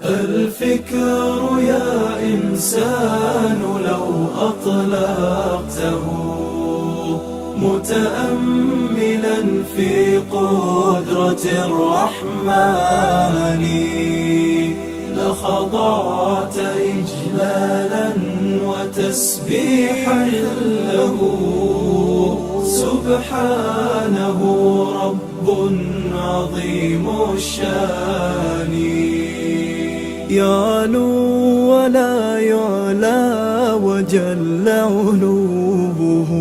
الفكر يا إنسان لو أطلقته متأملا في قدرة الرحمن لخضعت إجلالا وتسبيحا له سبحانه رب عظيم الشان يعلو ولا يعلى وجل علوه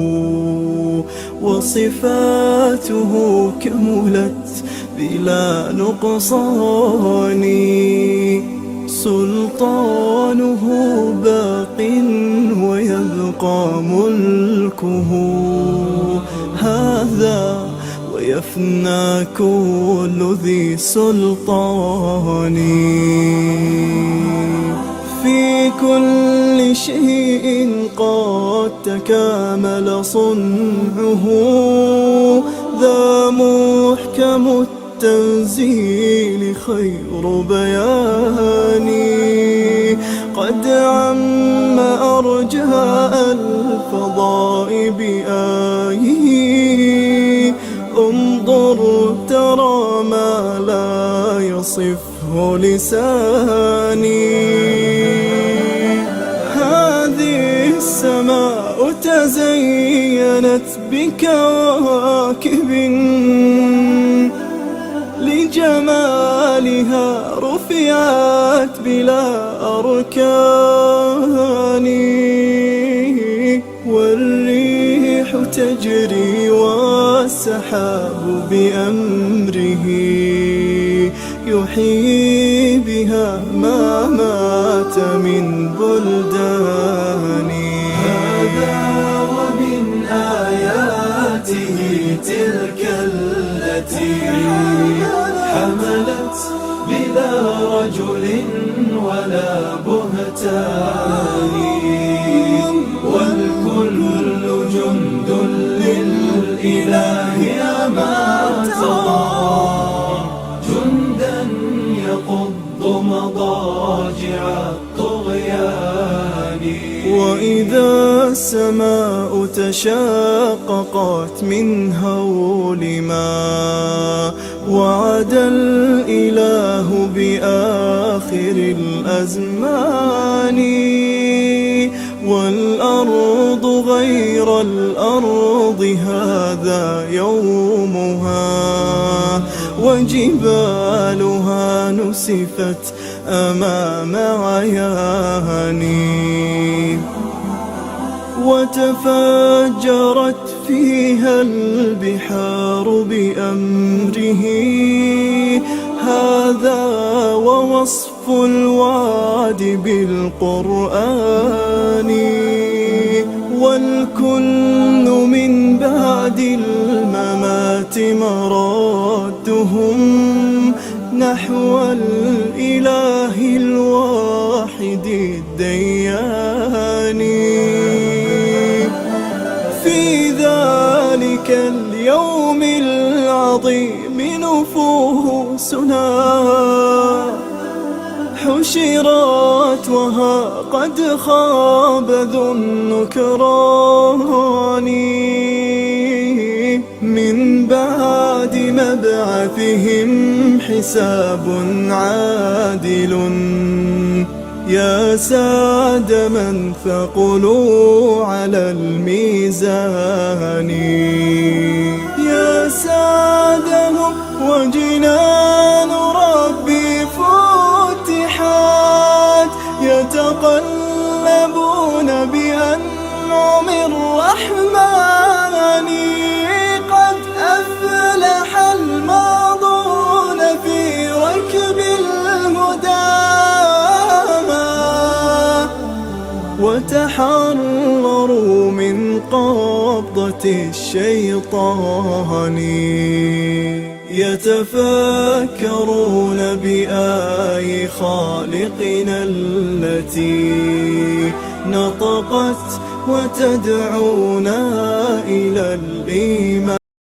وصفاته كملت بلا نقصان سلطانه باق ويبقى ملكه هذا ويفنى كل ذي سلطان في كل شيء قد تكامل صنعه ذا محكم التنزيل خير بيان قد عم أرجاء الفضاء بآيه انظر ترى ما لا يصفه لساني هذه السماء تزينت بكواكب لجمالها رفعت بلا أركان والريح تجري والسحاب بأمره يحيي بها ما مات من بلدان هذا ومن آياته تلك التي حملت بلا رجل ولا بهتان والكل جند للإله ما ترى جندا يقض مضاجع الطغيان وإذا السماء تشاققت من هول ما وعد الإله بآخر الأزمان والأرض غير الأرض هذا يومها وجبالها نسفت أمام عياني وتفجرت فيها البحار بأمره هذا ووصف الوعد بالقرآن والكل من بعد الممات مرادهم نحو الإله الواحد الديان في ذلك اليوم العظيم نفوسنا حشرت وها قد خاب ذو النكران من بعد مبعثهم حساب عادل يا سعد من ثقلوا على الميزان يا سعدهم وجنان ربي فتحت يتقلبون بأنعم الرحمن قد أفلح الماضون في ركب المدامى وتحرروا من قبضة الشيطان يتفكرون بآي خالقنا التي نطقت وتدعونا إلى الإيمان.